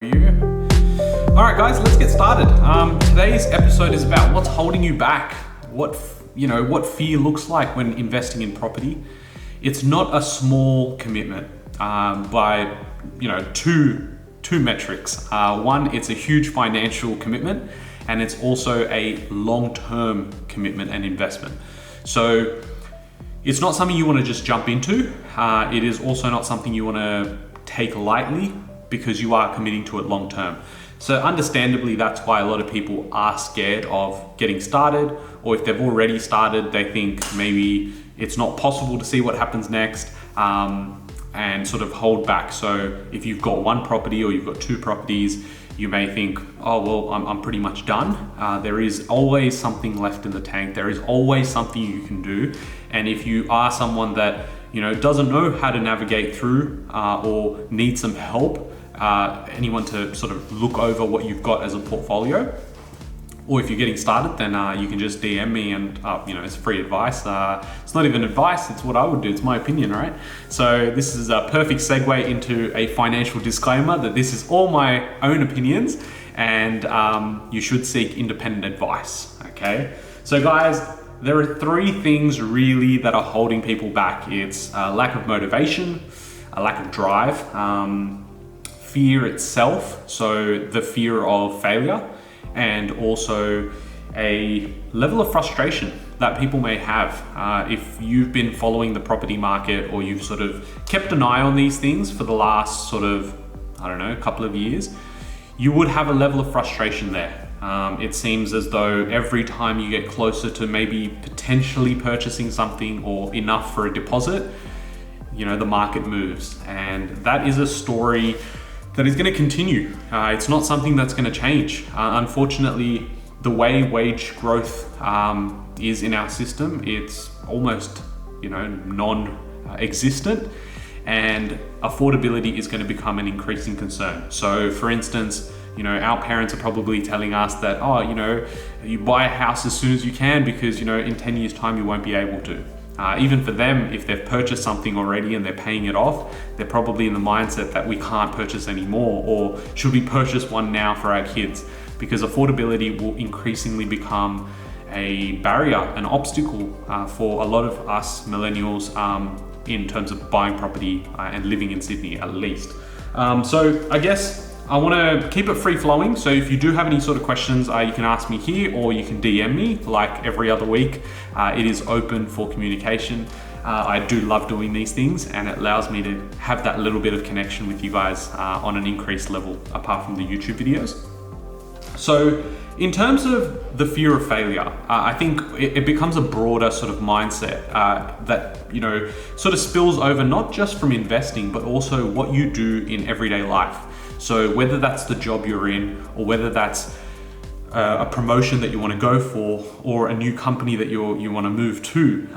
You. All right, guys, let's get started. Today's episode is about what's holding you back. What fear looks like when investing in property. It's not a small commitment by two metrics. One, it's a huge financial commitment, and it's also a long-term commitment and investment. So it's not something you want to just jump into. It is also not something you want to take lightly, because you are committing to it long term. So understandably, that's why a lot of people are scared of getting started, or if they've already started, they think maybe it's not possible to see what happens next, and sort of hold back. So if you've got one property or you've got two properties, you may think, oh, well, I'm pretty much done. There is always something left in the tank. There is always something you can do. And if you are someone that doesn't know how to navigate through or needs some help, anyone to sort of look over what you've got as a portfolio, or if you're getting started, then you can just DM me and it's free advice. It's not even advice, it's what I would do. It's my opinion, right? So this is a perfect segue into a financial disclaimer that this is all my own opinions, and you should seek independent advice, okay? So guys, there are three things really that are holding people back. It's a lack of motivation, a lack of drive, fear itself, so the fear of failure, and also a level of frustration that people may have. If you've been following the property market, or you've sort of kept an eye on these things for the last sort of, couple of years, you would have a level of frustration there. It seems as though every time you get closer to maybe potentially purchasing something or enough for a deposit, the market moves. And that is a story that is going to continue. It's not something that's going to change. Unfortunately, the way wage growth is in our system, it's almost non-existent, and affordability is going to become an increasing concern. So for instance, our parents are probably telling us that, you buy a house as soon as you can, because in 10 years time you won't be able to. Even for them, if they've purchased something already and they're paying it off, they're probably in the mindset that we can't purchase anymore, or should we purchase one now for our kids? Because affordability will increasingly become a barrier, an obstacle for a lot of us millennials in terms of buying property and living in Sydney at least. So I guess I want to keep it free flowing. So if you do have any sort of questions, you can ask me here, or you can DM me like every other week. It is open for communication. I do love doing these things, and it allows me to have that little bit of connection with you guys on an increased level, apart from the YouTube videos. So in terms of the fear of failure, I think it becomes a broader sort of mindset that sort of spills over not just from investing, but also what you do in everyday life. So whether that's the job you're in, or whether that's a promotion that you want to go for, or a new company that you want to move to,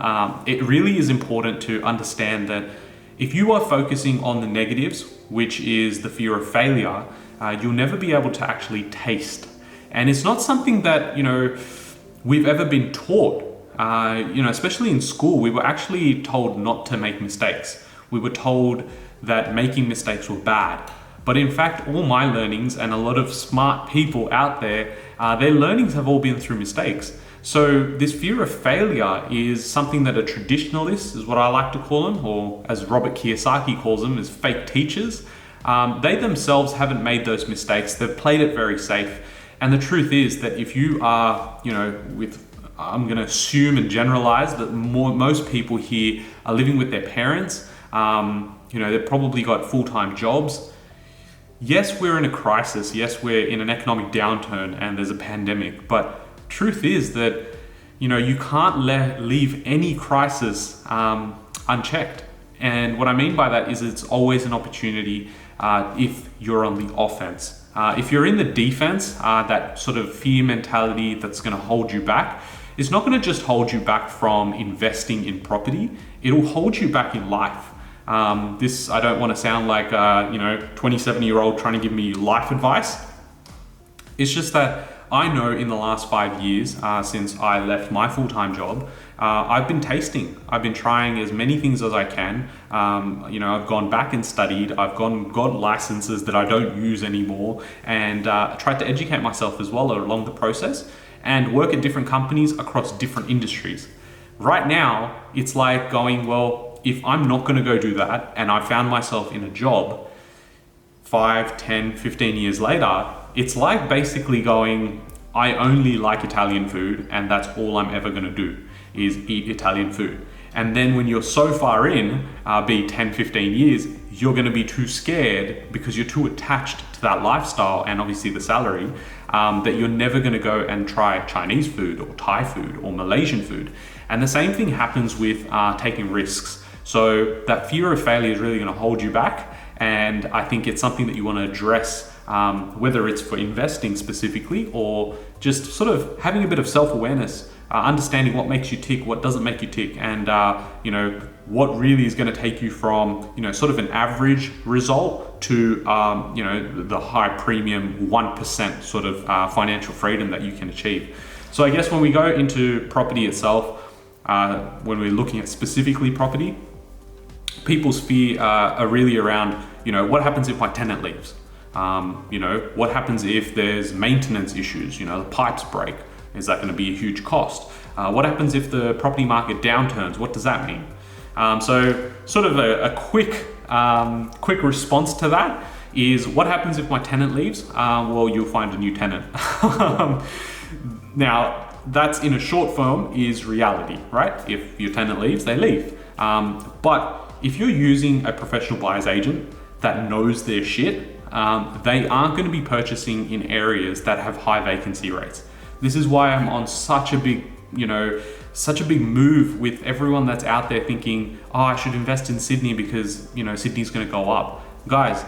it really is important to understand that if you are focusing on the negatives, which is the fear of failure, you'll never be able to actually taste. And it's not something that we've ever been taught. Especially in school, we were actually told not to make mistakes. We were told that making mistakes were bad. But in fact, all my learnings, and a lot of smart people out there, their learnings have all been through mistakes. So this fear of failure is something that a traditionalist, is what I like to call them, or as Robert Kiyosaki calls them, is fake teachers. They themselves haven't made those mistakes. They've played it very safe. And the truth is that if you are, I'm going to assume and generalize that most people here are living with their parents. They've probably got full-time jobs. Yes, we're in a crisis. Yes, we're in an economic downturn and there's a pandemic. But truth is that, you can't leave any crisis unchecked. And what I mean by that is it's always an opportunity if you're on the offense. If you're in the defense, that sort of fear mentality that's going to hold you back, it's not going to just hold you back from investing in property. It'll hold you back in life. I don't want to sound like 27-year-old trying to give me life advice. It's just that I know in the last 5 years, since I left my full-time job, I've been tasting. I've been trying as many things as I can. I've gone back and studied. I've got licenses that I don't use anymore, and tried to educate myself as well along the process and work at different companies across different industries. Right now, it's like going, well, if I'm not going to go do that, and I found myself in a job 5, 10, 15 years later, it's like basically going, I only like Italian food, and that's all I'm ever going to do is eat Italian food. And then when you're so far in, be 10, 15 years, you're going to be too scared because you're too attached to that lifestyle and obviously the salary, that you're never going to go and try Chinese food or Thai food or Malaysian food. And the same thing happens with taking risks. So that fear of failure is really going to hold you back. And I think it's something that you want to address, whether it's for investing specifically or just sort of having a bit of self-awareness, understanding what makes you tick, what doesn't make you tick, and what really is going to take you from sort of an average result to the high premium 1% sort of financial freedom that you can achieve. So I guess when we go into property itself, when we're looking at specifically property, people's fear are really around, what happens if my tenant leaves? What happens if there's maintenance issues? The pipes break. Is that going to be a huge cost? What happens if the property market downturns? What does that mean? So sort of a quick response to that is, what happens if my tenant leaves? Well, you'll find a new tenant. Now, that's in a short form is reality, right? If your tenant leaves, they leave. But if you're using a professional buyer's agent that knows their shit, they aren't going to be purchasing in areas that have high vacancy rates. This is why I'm on such a big move with everyone that's out there thinking, oh, I should invest in Sydney because, Sydney's going to go up. Guys,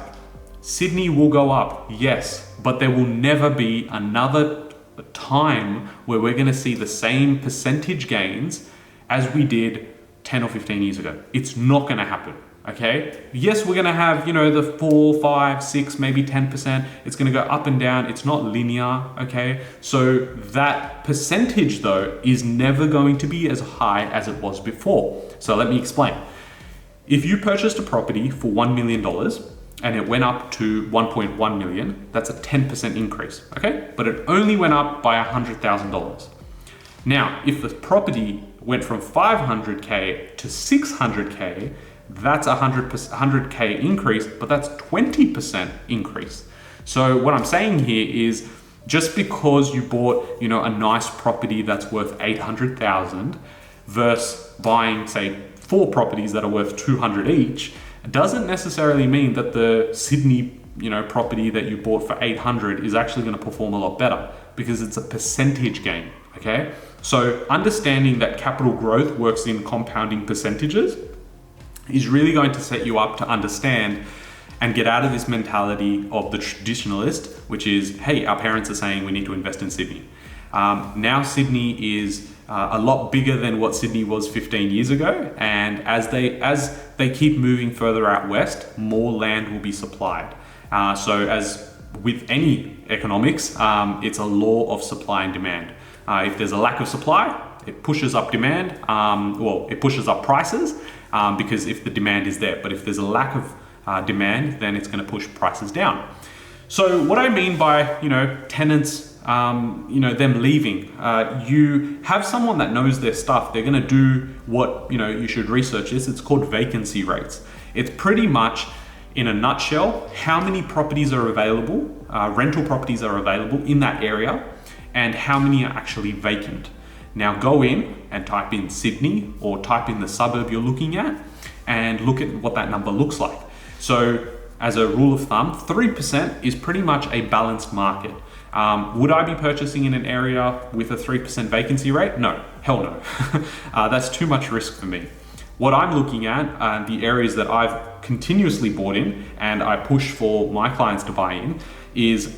Sydney will go up, yes, but there will never be another time where we're going to see the same percentage gains as we did 10 or 15 years ago. It's not going to happen. Okay. Yes, we're going to have, the 4, 5, 6, maybe 10%. It's going to go up and down. It's not linear. Okay. So that percentage though is never going to be as high as it was before. So let me explain. If you purchased a property for $1 million and it went up to 1.1 million, that's a 10% increase. Okay. But it only went up by $100,000. Now, if the property went from 500K to 600K, that's a 100K increase, but that's 20% increase. So what I'm saying here is, just because you bought, a nice property that's worth 800,000 versus buying, say, 4 properties that are worth 200 each, doesn't necessarily mean that the Sydney, property that you bought for 800 is actually going to perform a lot better, because it's a percentage gain. Okay. So understanding that capital growth works in compounding percentages is really going to set you up to understand and get out of this mentality of the traditionalist, which is, hey, our parents are saying we need to invest in Sydney. Now Sydney is a lot bigger than what Sydney was 15 years ago. And as they keep moving further out west, more land will be supplied. So as with any economics, it's a law of supply and demand. If there's a lack of supply, it pushes up demand, it pushes up prices, because if the demand is there. But if there's a lack of demand, then it's going to push prices down. So what I mean by, tenants, them leaving, you have someone that knows their stuff. They're going to do what, you should research this. It's called vacancy rates. It's pretty much, in a nutshell, how many properties are available, rental properties are available in that area, and how many are actually vacant. Now go in and type in Sydney or type in the suburb you're looking at and look at what that number looks like. So as a rule of thumb, 3% is pretty much a balanced market. Would I be purchasing in an area with a 3% vacancy rate? No, hell no. That's too much risk for me. What I'm looking at, the areas that I've continuously bought in and I push for my clients to buy in, is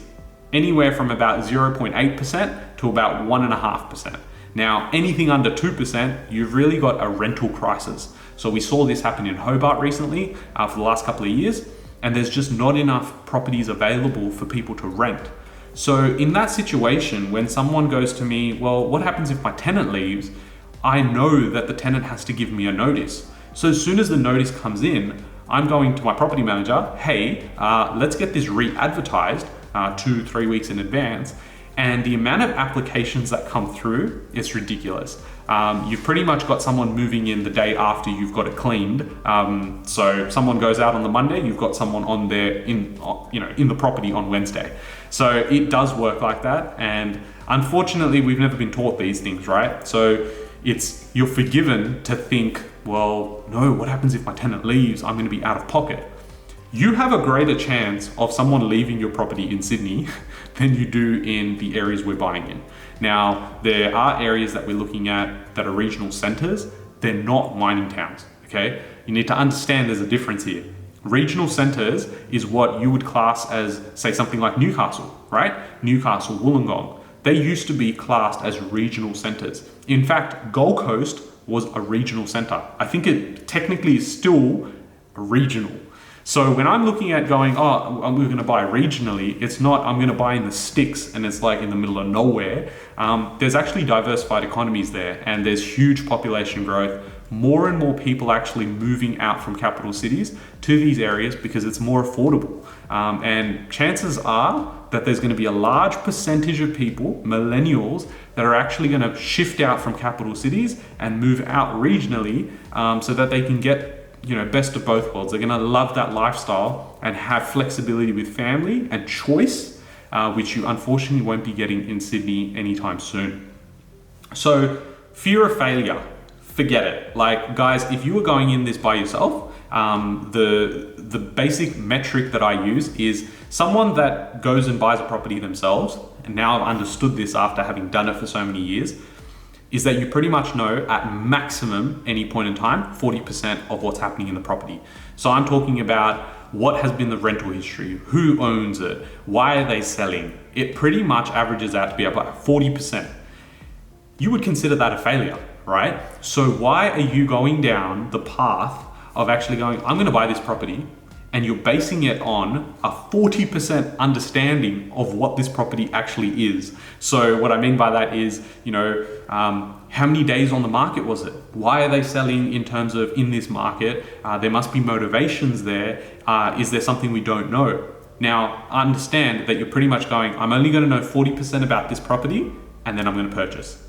anywhere from about 0.8% to about 1.5%. Now, anything under 2%, you've really got a rental crisis. So we saw this happen in Hobart recently for the last couple of years, and there's just not enough properties available for people to rent. So in that situation, when someone goes to me, well, what happens if my tenant leaves? I know that the tenant has to give me a notice. So as soon as the notice comes in, I'm going to my property manager, hey, let's get this re-advertised 2-3 weeks in advance. And the amount of applications that come through is ridiculous. You've pretty much got someone moving in the day after you've got it cleaned. So someone goes out on the Monday, you've got someone on there in the property on Wednesday. So it does work like that. And unfortunately, we've never been taught these things, right? So you're forgiven to think, well, no, what happens if my tenant leaves? I'm going to be out of pocket. You have a greater chance of someone leaving your property in Sydney than you do in the areas we're buying in. Now, there are areas that we're looking at that are regional centers. They're not mining towns, okay? You need to understand there's a difference here. Regional centers is what you would class as, say, something like Newcastle, right? Newcastle, Wollongong. They used to be classed as regional centers. In fact, Gold Coast was a regional center. I think it technically is still regional. So when I'm looking at going, oh, we're going to buy regionally, it's not, I'm going to buy in the sticks and it's like in the middle of nowhere. There's actually diversified economies there and there's huge population growth. More and more people actually moving out from capital cities to these areas because it's more affordable. And chances are that there's going to be a large percentage of people, millennials, that are actually going to shift out from capital cities and move out regionally so that they can get best of both worlds. They're going to love that lifestyle and have flexibility with family and choice, which you unfortunately won't be getting in Sydney anytime soon. So fear of failure, forget it. Like, guys, if you were going in this by yourself, the basic metric that I use is someone that goes and buys a property themselves, and now I've understood this after having done it for so many years, is that you pretty much know at maximum any point in time 40% of what's happening in the property. So I'm talking about what has been the rental history, who owns it, why are they selling. It pretty much averages out to be about 40%. You would consider that a failure, right? So why are you going down the path of actually going, I'm going to buy this property, and you're basing it on a 40% understanding of what this property actually is? So what I mean by that is, how many days on the market was it? Why are they selling in terms of in this market? There must be motivations there. Is there something we don't know? Now, understand that you're pretty much going, I'm only going to know 40% about this property, and then I'm going to purchase.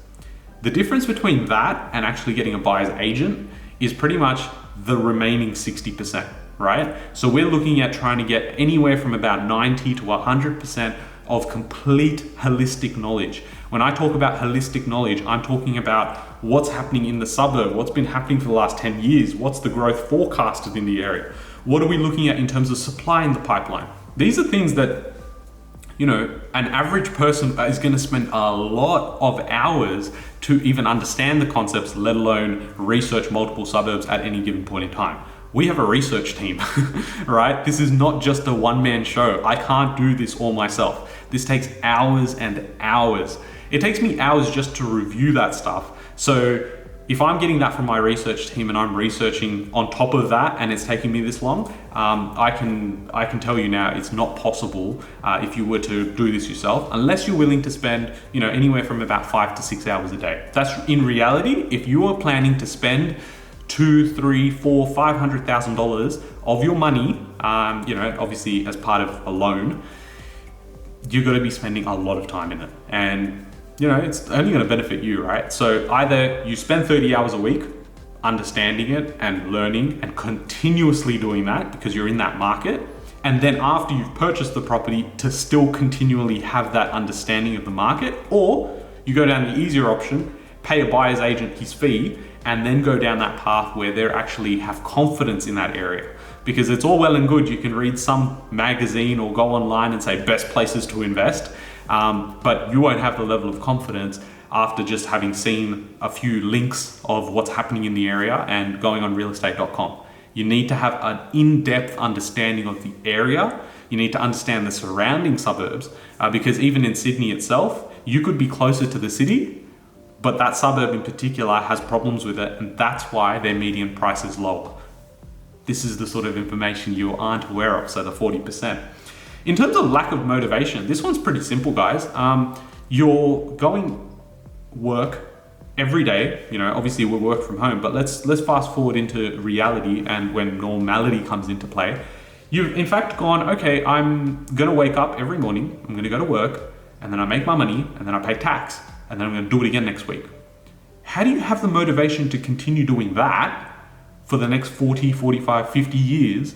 The difference between that and actually getting a buyer's agent is pretty much the remaining 60%. Right? So we're looking at trying to get anywhere from about 90 to 100% of complete holistic knowledge. When I talk about holistic knowledge, I'm talking about what's happening in the suburb, what's been happening for the last 10 years, what's the growth forecasted in the area, what are we looking at in terms of supply in the pipeline. These are things that, an average person is going to spend a lot of hours to even understand the concepts, let alone research multiple suburbs at any given point in time. We have a research team, right? This is not just a one-man show. I can't do this all myself. This takes hours and hours. It takes me hours just to review that stuff. So if I'm getting that from my research team and I'm researching on top of that and it's taking me this long, I can tell you now it's not possible if you were to do this yourself, unless you're willing to spend anywhere from about 5 to 6 hours a day. That's in reality. If you are planning to spend $200,000, $300,000, $400,000, $500,000 of your money, obviously as part of a loan, you're going to be spending a lot of time in it. And, it's only going to benefit you, right? So either you spend 30 hours a week understanding it and learning and continuously doing that because you're in that market. And then after you've purchased the property to still continually have that understanding of the market, or you go down the easier option, pay a buyer's agent his fee, and then go down that path where they actually have confidence in that area. Because it's all well and good, you can read some magazine or go online and say best places to invest, but you won't have the level of confidence after just having seen a few links of what's happening in the area and going on realestate.com. You need to have an in-depth understanding of the area. You need to understand the surrounding suburbs, because even in Sydney itself, you could be closer to the city, but that suburb in particular has problems with it, and that's why their median price is lower. This is the sort of information you aren't aware of, so the 40%. In terms of lack of motivation, this one's pretty simple, guys. You're going work every day, obviously we work from home, but let's fast forward into reality and when normality comes into play. You've in fact gone, okay, I'm gonna wake up every morning, I'm gonna go to work, and then I make my money, and then I pay tax, and then I'm gonna do it again next week. How do you have the motivation to continue doing that for the next 40, 45, 50 years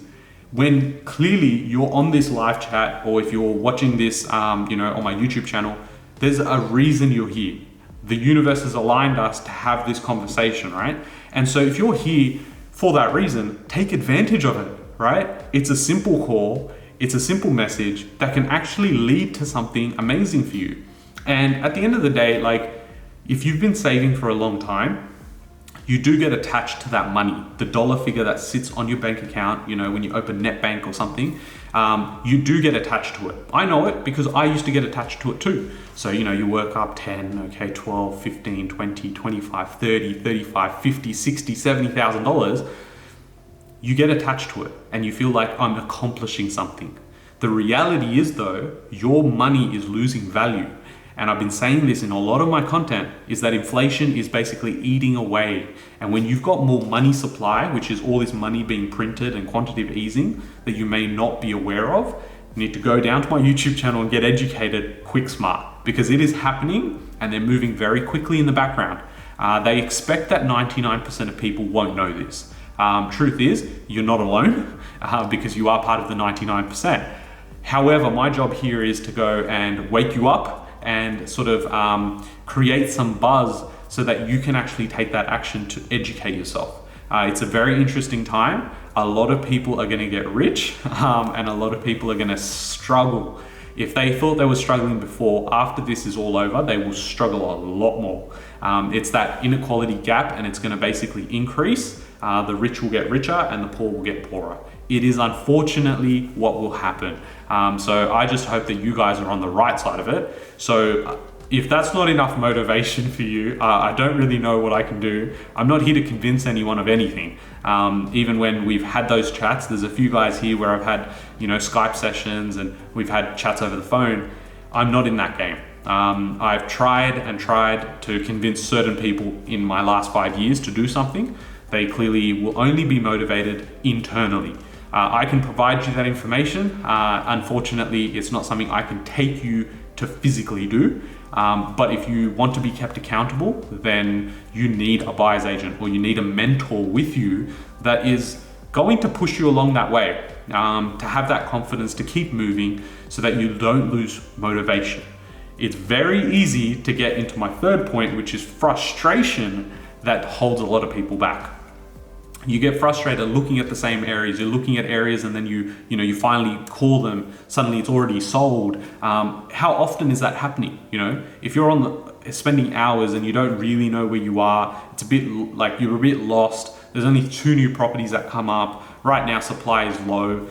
when clearly you're on this live chat, or if you're watching this on my YouTube channel, there's a reason you're here. The universe has aligned us to have this conversation, right? And so if you're here for that reason, take advantage of it, right? It's a simple call, it's a simple message that can actually lead to something amazing for you. And at the end of the day, like, if you've been saving for a long time, you do get attached to that money, the dollar figure that sits on your bank account, when you open NetBank or something, you do get attached to it. I know it because I used to get attached to it too. So, you work up 10, 12, 15, 20, 25, 30, 35, 50, 60, $70,000. You get attached to it and you feel like I'm accomplishing something. The reality is though, your money is losing value. And I've been saying this in a lot of my content, is that inflation is basically eating away. And when you've got more money supply, which is all this money being printed and quantitative easing that you may not be aware of, you need to go down to my YouTube channel and get educated quick smart, because it is happening and they're moving very quickly in the background. They expect that 99% of people won't know this. Truth is, you're not alone because you are part of the 99%. However, my job here is to go and wake you up and sort of create some buzz so that you can actually take that action to educate yourself. It's a very interesting time. A lot of people are gonna get rich and a lot of people are gonna struggle. If they thought they were struggling before, after this is all over, they will struggle a lot more. It's that inequality gap and it's gonna basically increase. The rich will get richer and the poor will get poorer. It is unfortunately what will happen. So I just hope that you guys are on the right side of it. So if that's not enough motivation for you, I don't really know what I can do. I'm not here to convince anyone of anything. Even when we've had those chats, there's a few guys here where I've had, Skype sessions and we've had chats over the phone. I'm not in that game. I've tried and tried to convince certain people in my last 5 years to do something. They clearly will only be motivated internally. I can provide you that information. Unfortunately, it's not something I can take you to physically do. But if you want to be kept accountable, then you need a buyer's agent or you need a mentor with you that is going to push you along that way, to have that confidence to keep moving so that you don't lose motivation. It's very easy to get into my third point, which is frustration, that holds a lot of people back. You get frustrated looking at the same areas. You're looking at areas and then you finally call them, suddenly it's already sold. How often is that happening? If you're spending hours and you don't really know where you are, it's a bit like you're a bit lost. There's only 2 new properties that come up. Right now, supply is low.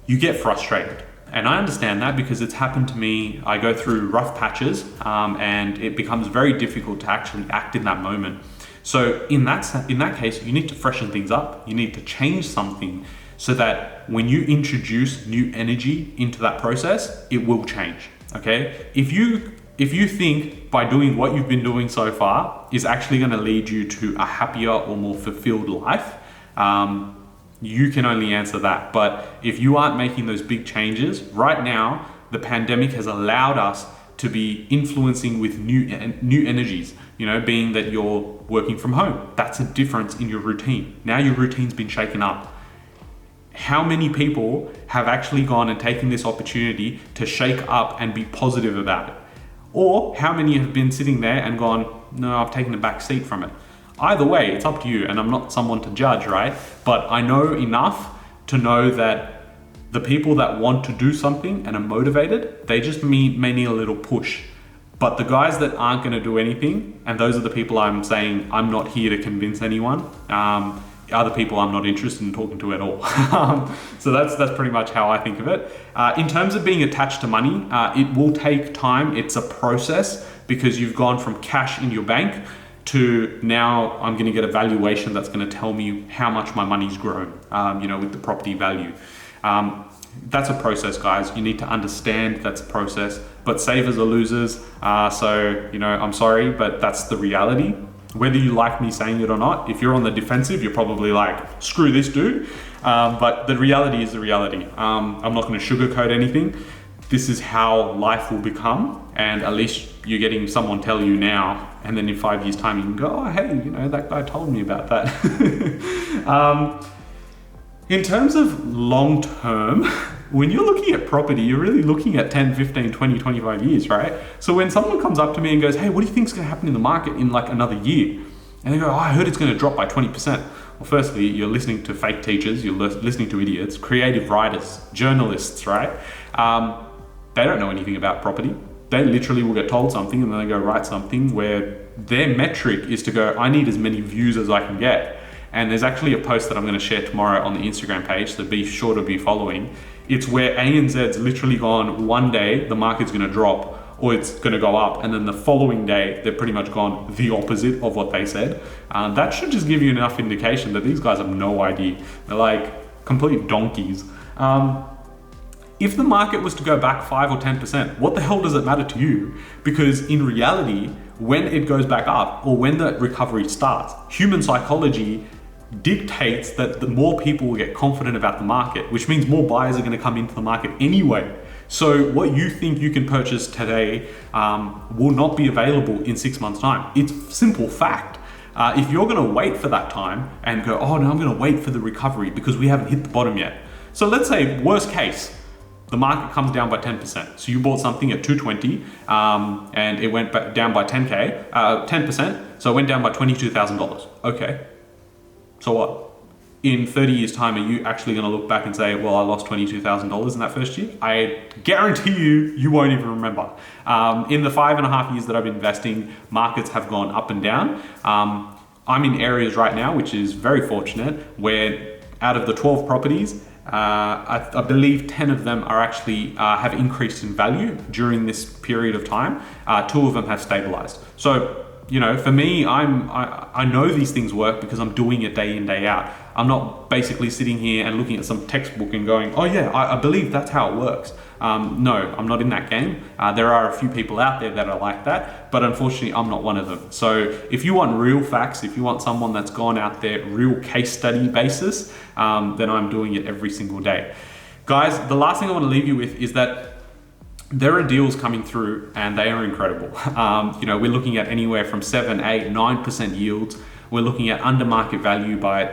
You get frustrated. And I understand that because it's happened to me. I go through rough patches and it becomes very difficult to actually act in that moment. So in that case, you need to freshen things up. You need to change something so that when you introduce new energy into that process, it will change, okay? If you think by doing what you've been doing so far is actually gonna lead you to a happier or more fulfilled life, you can only answer that. But if you aren't making those big changes, right now, the pandemic has allowed us to be influencing with new energies, being that you're working from home. That's a difference in your routine. Now your routine's been shaken up. How many people have actually gone and taken this opportunity to shake up and be positive about it? Or how many have been sitting there and gone, no, I've taken a back seat from it? Either way, it's up to you, and I'm not someone to judge, right? But I know enough to know that the people that want to do something and are motivated, they just may need a little push. But the guys that aren't gonna do anything, and those are the people I'm saying I'm not here to convince anyone, other people I'm not interested in talking to at all. So that's pretty much how I think of it. In terms of being attached to money, it will take time. It's a process because you've gone from cash in your bank to now I'm gonna get a valuation that's gonna tell me how much my money's grown, with the property value. that's a process, guys. You need to understand that's a process, but savers are losers. So, I'm sorry, but that's the reality. Whether you like me saying it or not, if you're on the defensive, you're probably like, screw this dude. But the reality is the reality. I'm not going to sugarcoat anything. This is how life will become. And at least you're getting someone tell you now, and then in 5 years time, you can go, oh, hey, that guy told me about that. In terms of long-term, when you're looking at property, you're really looking at 10, 15, 20, 25 years, right? So when someone comes up to me and goes, hey, what do you think is going to happen in the market in like another year? And they go, oh, I heard it's going to drop by 20%. Well, firstly, you're listening to fake teachers, you're listening to idiots, creative writers, journalists, right? They don't know anything about property. They literally will get told something and then they go write something where their metric is to go, I need as many views as I can get. And there's actually a post that I'm going to share tomorrow on the Instagram page, so be sure to be following. It's where ANZ's literally gone, one day the market's going to drop or it's going to go up, and then the following day they're pretty much gone the opposite of what they said. That should just give you enough indication that these guys have no idea. They're like complete donkeys. If the market was to go back 5 or 10%, what the hell does it matter to you? Because in reality, when it goes back up or when the recovery starts, human psychology dictates that the more people will get confident about the market, which means more buyers are going to come into the market anyway. So what you think you can purchase today will not be available in 6 months' time. It's simple fact. If you're going to wait for that time and go, oh no, I'm going to wait for the recovery because we haven't hit the bottom yet. So let's say worst case, the market comes down by 10%. So you bought something at 220 and it went down by 10%. So it went down by $22,000. Okay. So what? In 30 years time, are you actually going to look back and say, well, I lost $22,000 in that first year? I guarantee you won't even remember. In the 5.5 years that I've been investing, markets have gone up and down. I'm in areas right now, which is very fortunate, where out of the 12 properties, I believe 10 of them are actually have increased in value during this period of time. 2 of them have stabilized. So, for me, I know these things work because I'm doing it day in, day out. I'm not basically sitting here and looking at some textbook and going, oh yeah, I believe that's how it works. No, I'm not in that game. There are a few people out there that are like that, but unfortunately I'm not one of them. So if you want real facts, if you want someone that's gone out there, real case study basis, then I'm doing it every single day. Guys, the last thing I want to leave you with is that there are deals coming through and they are incredible. We're looking at anywhere from 7, 8, 9% yields. We're looking at under market value by,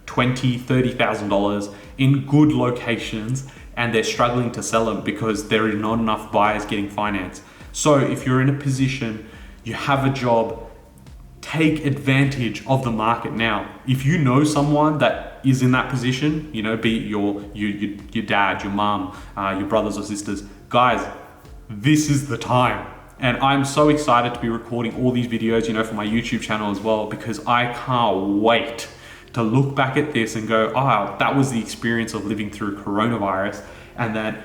$20,000, $30,000 in good locations, and they're struggling to sell them because there are not enough buyers getting financed. So if you're in a position, you have a job, take advantage of the market now. If you know someone that is in that position, be it your dad, your mom, your brothers or sisters, guys, this is the time. And I'm so excited to be recording all these videos, for my YouTube channel as well, because I can't wait to look back at this and go, oh, that was the experience of living through coronavirus. And then,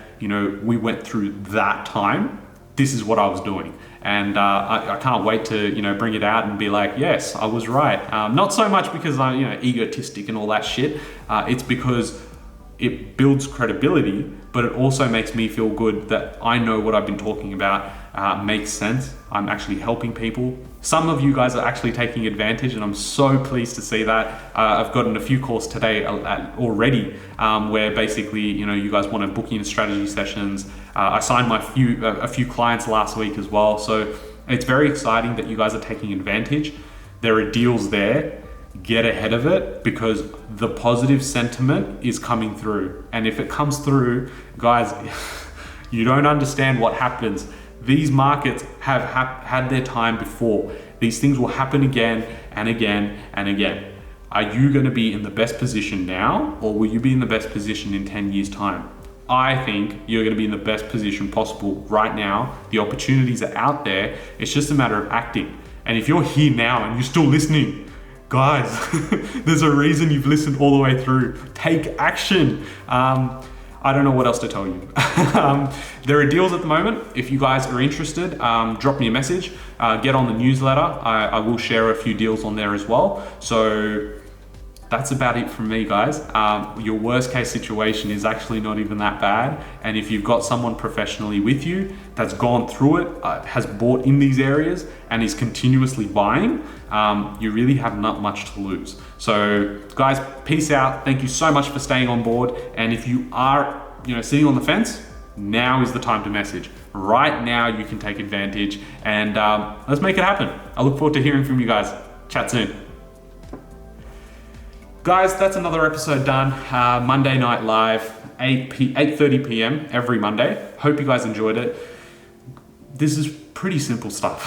we went through that time. This is what I was doing. And I can't wait to, bring it out and be like, yes, I was right. Not so much because I'm, egotistic and all that shit. It's because it builds credibility, but it also makes me feel good that I know what I've been talking about makes sense. I'm actually helping people. Some of you guys are actually taking advantage, and I'm so pleased to see that. I've gotten a few calls today already where basically, you guys want to book in strategy sessions. I signed a few clients last week as well. So it's very exciting that you guys are taking advantage. There are deals there. Get ahead of it because the positive sentiment is coming through. And if it comes through, guys, you don't understand what happens. These markets have had their time before. These things will happen again and again and again. Are you going to be in the best position now, or will you be in the best position in 10 years' time? I think you're going to be in the best position possible right now. The opportunities are out there. It's just a matter of acting. And if you're here now and you're still listening, guys, there's a reason you've listened all the way through. Take action. I don't know what else to tell you. There are deals at the moment. If you guys are interested, drop me a message. Get on the newsletter. I will share a few deals on there as well. So that's about it from me, guys. Your worst case situation is actually not even that bad. And if you've got someone professionally with you that's gone through it, has bought in these areas and is continuously buying, you really have not much to lose. So guys, peace out. Thank you so much for staying on board. And if you are, sitting on the fence, now is the time to message. Right now you can take advantage, and let's make it happen. I look forward to hearing from you guys. Chat soon. Guys, that's another episode done. Monday Night Live, 8:30 p.m. every Monday. Hope you guys enjoyed it. This is pretty simple stuff.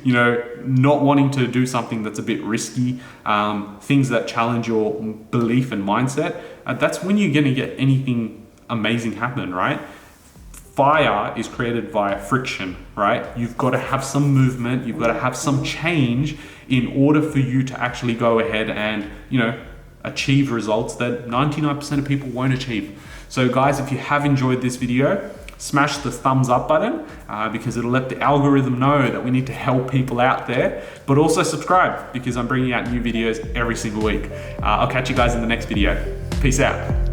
Not wanting to do something that's a bit risky, things that challenge your belief and mindset. That's when you're gonna get anything amazing happen, right? Fire is created via friction, right? You've got to have some movement, you've got to have some change in order for you to actually go ahead and, achieve results that 99% of people won't achieve. So guys, if you have enjoyed this video, smash the thumbs up button because it'll let the algorithm know that we need to help people out there, but also subscribe because I'm bringing out new videos every single week. I'll catch you guys in the next video. Peace out.